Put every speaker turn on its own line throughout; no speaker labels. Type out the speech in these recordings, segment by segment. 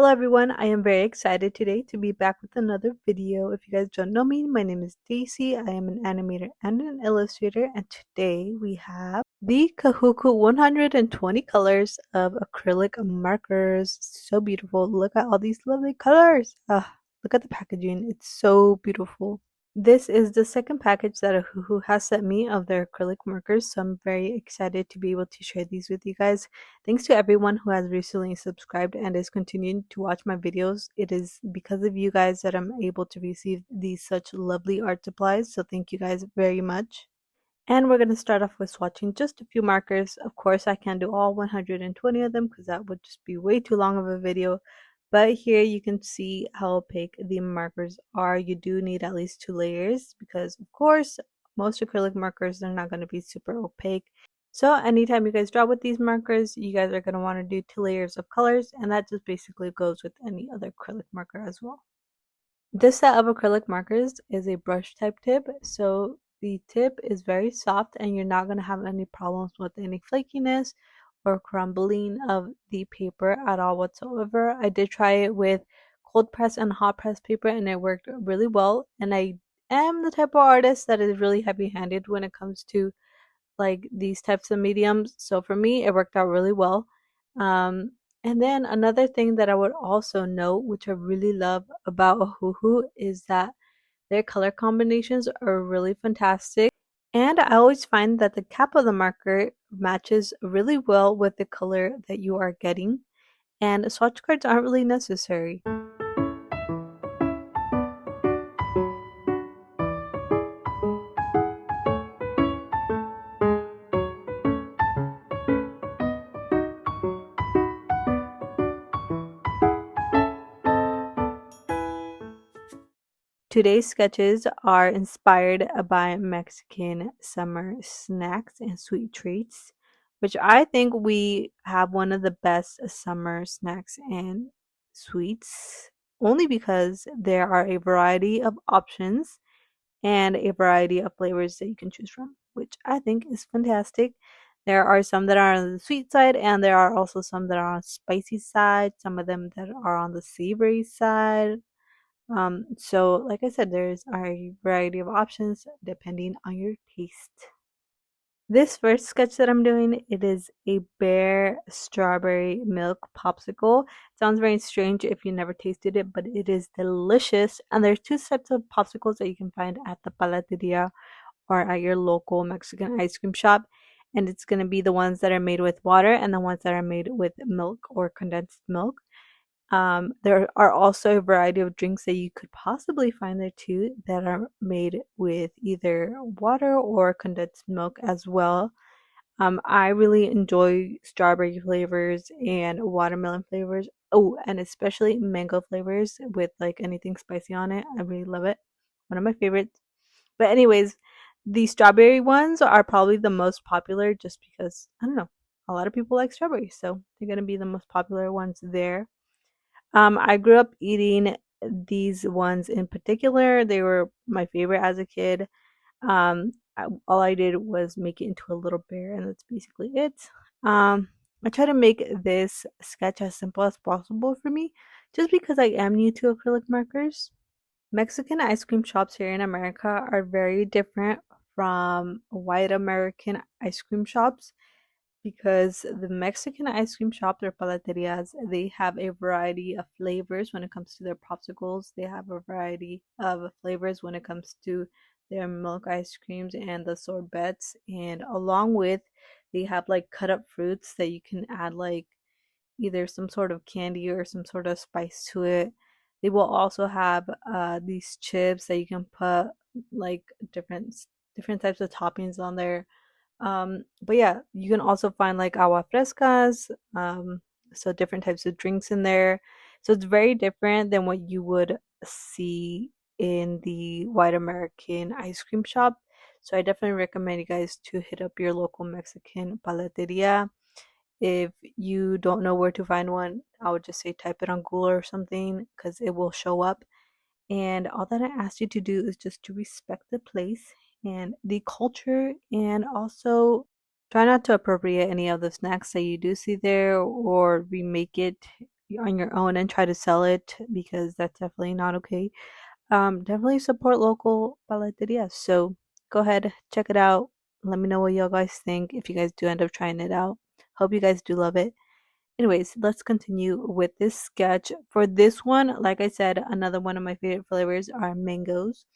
Hello everyone, I am very excited today to be back with another video. If you guys don't know me, my name is Daisy. I am an animator and an illustrator, and today we have the Kahuku 120 colors of acrylic markers. So beautiful. Look at all these lovely colors. Look at the packaging. It's so beautiful. This is the second package that Ohuhu has sent me of their acrylic markers, so I'm very excited to be able to share these with you guys. Thanks to everyone who has recently subscribed and is continuing to watch my videos. It is because of you guys that I'm able to receive these such lovely art supplies, so thank you guys very much. And we're going to start off with swatching just a few markers. Of course, I can't do all 120 of them because that would just be way too long of a video. But here you can see how opaque the markers are. You do need at least 2 layers because, of course, most acrylic markers are not going to be super opaque. So anytime you guys draw with these markers, you guys are going to want to do 2 layers of colors, and that just basically goes with any other acrylic marker as well. This set of acrylic markers is a brush type tip, so the tip is very soft and you're not going to have any problems with any flakiness or crumbling of the paper at all whatsoever. I did try it with cold press and hot press paper and it worked really well, and I am the type of artist that is really heavy handed when it comes to like these types of mediums, so for me it worked out really well. And then another thing that I would also note, which I really love about Ohuhu, is that their color combinations are really fantastic. And I always find that the cap of the marker matches really well with the color that you are getting, and swatch cards aren't really necessary. Today's sketches are inspired by Mexican summer snacks and sweet treats, which I think we have one of the best summer snacks and sweets, only because there are a variety of options and a variety of flavors that you can choose from, which I think is fantastic. There are some that are on the sweet side, and there are also some that are on the spicy side, some of them that are on the savory side. So like I said, there's a variety of options depending on your taste. This first sketch that I'm doing, it is a bear strawberry milk popsicle. It sounds very strange if you never tasted it, but it is delicious. And there's 2 sets of popsicles that you can find at the palateria or at your local Mexican ice cream shop. And it's going to be the ones that are made with water and the ones that are made with milk or condensed milk. There are also a variety of drinks that you could possibly find there too that are made with either water or condensed milk as well. I really enjoy strawberry flavors and watermelon flavors. Oh, and especially mango flavors with like anything spicy on it. I really love it. One of my favorites. But anyways, the strawberry ones are probably the most popular just because, I don't know, a lot of people like strawberries, so they're going to be the most popular ones there. I grew up eating these ones in particular. They were my favorite as a kid. All I did was make it into a little bear, and that's basically it. I try to make this sketch as simple as possible for me, just because I am new to acrylic markers. Mexican ice cream shops here in America are very different from white American ice cream shops, because the Mexican ice cream shops or palaterias, they have a variety of flavors when it comes to their popsicles. They have a variety of flavors when it comes to their milk ice creams and the sorbets, and along with they have like cut up fruits that you can add like either some sort of candy or some sort of spice to it. They will also have these chips that you can put like different types of toppings on there. But yeah, you can also find like agua frescas, so different types of drinks in there. So it's very different than what you would see in the white American ice cream shop. So I definitely recommend you guys to hit up your local Mexican paleteria. If you don't know where to find one, I would just say type it on Google or something because it will show up. And all that I ask you to do is just to respect the place and the culture, and also try not to appropriate any of the snacks that you do see there or remake it on your own and try to sell it, because that's definitely not okay. Definitely support local paleterias. So go ahead, check it out. Let me know what y'all guys think if you guys do end up trying it out. Hope you guys do love it. Anyways, let's continue with this sketch. For this one, like I said, another one of my favorite flavors are mangoes.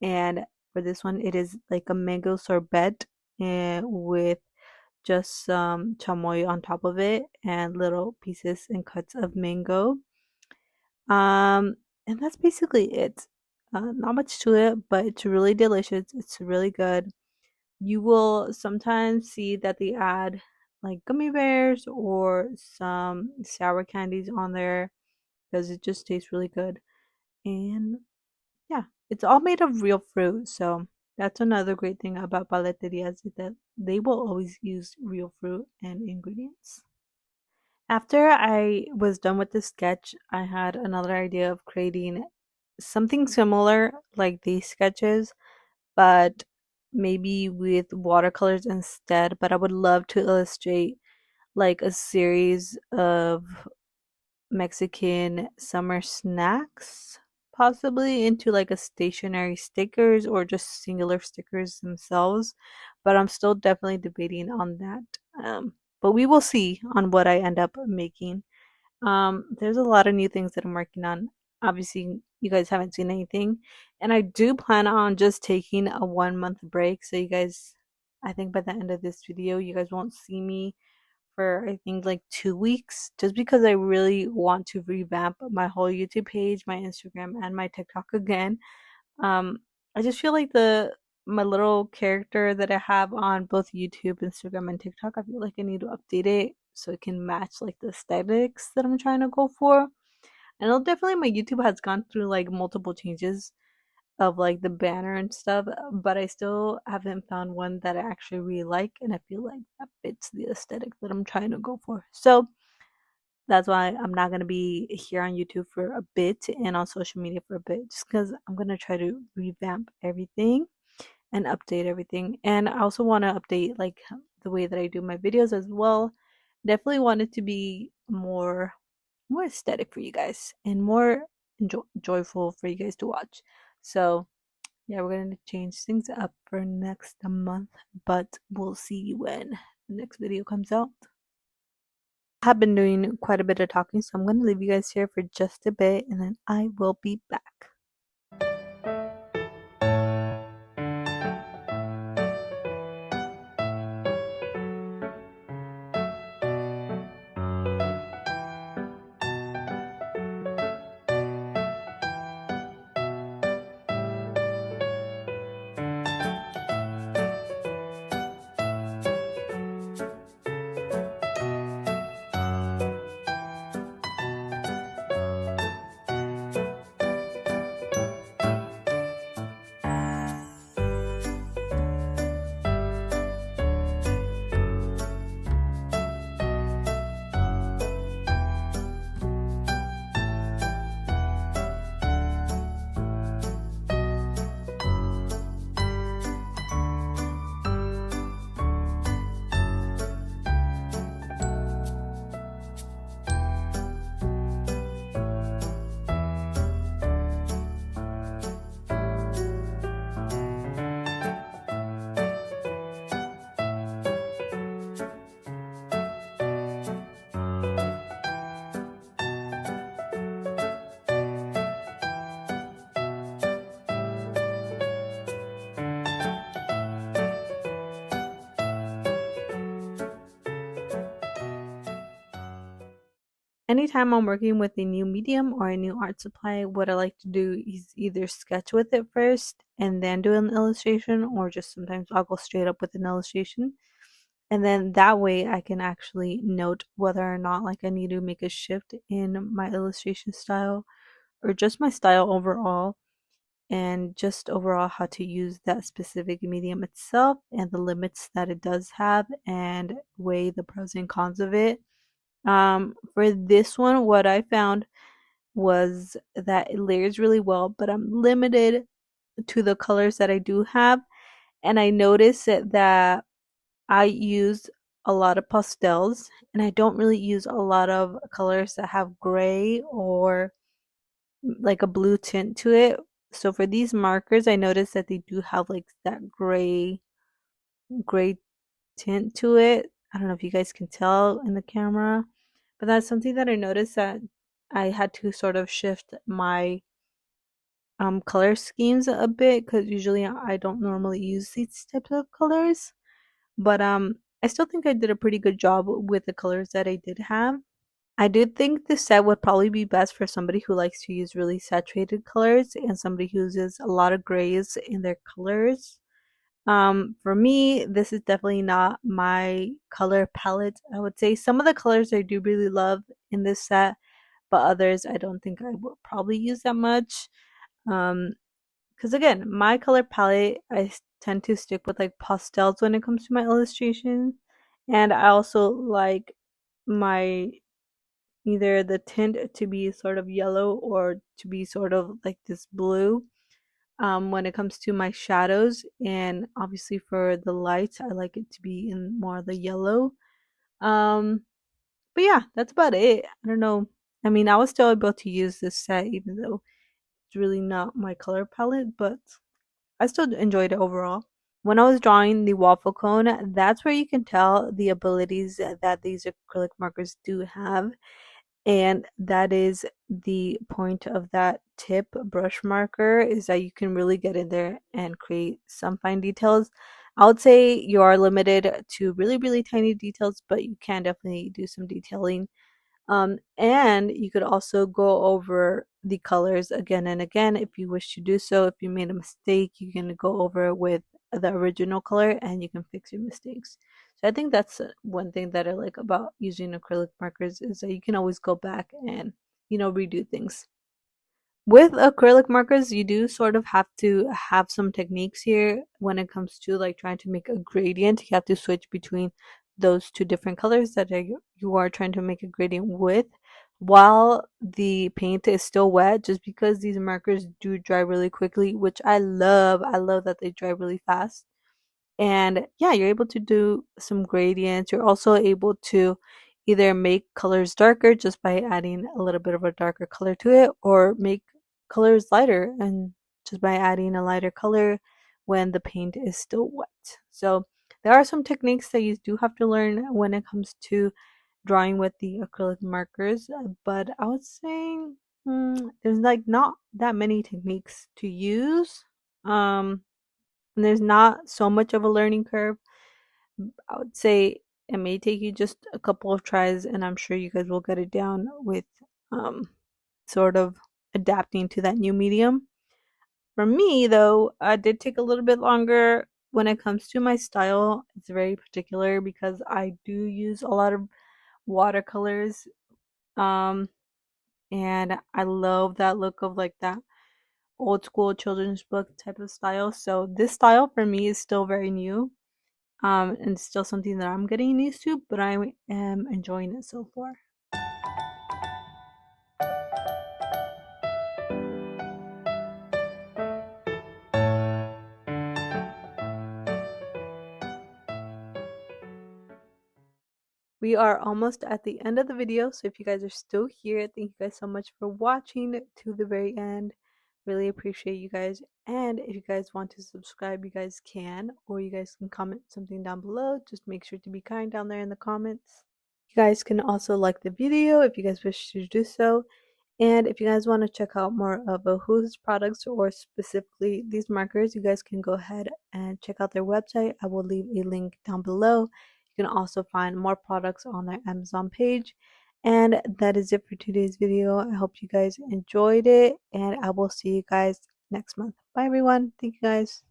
And for this one, it is like a mango sorbet and with just some chamoy on top of it and little pieces and cuts of mango. Um, and that's basically it. Not much to it, but it's really delicious. It's really good. You will sometimes see that they add like gummy bears or some sour candies on there because it just tastes really good. And yeah, it's all made of real fruit. So that's another great thing about paleterias is that they will always use real fruit and ingredients. After I was done with the sketch, I had another idea of creating something similar like these sketches, but maybe with watercolors instead. But I would love to illustrate like a series of Mexican summer snacks, possibly into like a stationary stickers or just singular stickers themselves. But I'm still definitely debating on that. But we will see on what I end up making. There's a lot of new things that I'm working on. Obviously, you guys haven't seen anything, and I do plan on just taking a 1 month break. So you guys, I think by the end of this video, you guys won't see me for I think like 2 weeks, just because I really want to revamp my whole YouTube page, my Instagram, and my TikTok again. Um, I just feel like the my little character that I have on both YouTube, Instagram, and TikTok, I feel like I need to update it so it can match like the aesthetics that I'm trying to go for. I know definitely my YouTube has gone through like multiple changes of like the banner and stuff, but I still haven't found one that I actually really like, and I feel like that fits the aesthetic that I'm trying to go for. So that's why I'm not gonna be here on YouTube for a bit and on social media for a bit, just because I'm gonna try to revamp everything and update everything. And I also want to update like the way that I do my videos as well. Definitely want it to be more aesthetic for you guys and more joyful for you guys to watch. So yeah, we're gonna change things up for next month, but we'll see when the next video comes out. I have been doing quite a bit of talking, so I'm gonna leave you guys here for just a bit and then I will be back. Anytime I'm working with a new medium or a new art supply, what I like to do is either sketch with it first and then do an illustration, or just sometimes I'll go straight up with an illustration. And then that way I can actually note whether or not like I need to make a shift in my illustration style or just my style overall, and just overall how to use that specific medium itself and the limits that it does have and weigh the pros and cons of it. For this one, what I found was that it layers really well, but I'm limited to the colors that I do have. And I noticed that I used a lot of pastels, and I don't really use a lot of colors that have gray or like a blue tint to it. So for these markers, I noticed that they do have like that gray tint to it. I don't know if you guys can tell in the camera, but that's something that I noticed that I had to sort of shift my color schemes a bit because usually I don't normally use these types of colors. But I still think I did a pretty good job with the colors that I did have. I do think this set would probably be best for somebody who likes to use really saturated colors and somebody who uses a lot of grays in their colors. For me, this is definitely not my color palette. I would say some of the colors I do really love in this set, but others I don't think I will probably use that much. Um, because again, my color palette, I tend to stick with like pastels when it comes to my illustration, and I also like my either the tint to be sort of yellow or to be sort of like this blue when it comes to my shadows, and obviously for the lights I like it to be in more the yellow. um but yeah, that's about it. I don't know, I mean, I was still able to use this set even though it's really not my color palette, but I still enjoyed it overall. When I was drawing the waffle cone, that's where you can tell the abilities that these acrylic markers do have. And that is the point of that tip brush marker, is that you can really get in there and create some fine details. I would say you are limited to really, really tiny details, but you can definitely do some detailing. And you could also go over the colors again and again if you wish to do so. If you made a mistake, you can go over it with the original color and you can fix your mistakes. So I think that's one thing that I like about using acrylic markers, is that you can always go back and, redo things. With acrylic markers, you do sort of have to have some techniques here when it comes to like trying to make a gradient. You have to switch between those two different colors that you are trying to make a gradient with while the paint is still wet, just because these markers do dry really quickly, which I love. I love that they dry really fast. And yeah, you're able to do some gradients. You're also able to either make colors darker just by adding a little bit of a darker color to it, or make colors lighter and just by adding a lighter color when the paint is still wet. So there are some techniques that you do have to learn when it comes to drawing with the acrylic markers, but I would say there's like not that many techniques to use. And there's not so much of a learning curve. I would say it may take you just a couple of tries, and I'm sure you guys will get it down with um, sort of adapting to that new medium. For me, though, it did take a little bit longer. When it comes to my style, it's very particular because I do use a lot of watercolors. Um, and I love that look of like that old school children's book type of style. So this style for me is still very new. And still something that I'm getting used to, but I am enjoying it so far. We are almost at the end of the video, so if you guys are still here, thank you guys so much for watching to the very end. Really appreciate you guys. And if you guys want to subscribe, you guys can, or you guys can comment something down below. Just make sure to be kind down there in the comments. You guys can also like the video if you guys wish to do so. And if you guys want to check out more of Ohuhu's products, or specifically these markers, you guys can go ahead and check out their website. I will leave a link down below. You can also find more products on their Amazon page. And that is it for today's video. I hope you guys enjoyed it, and I will see you guys next month. Bye everyone. Thank you guys.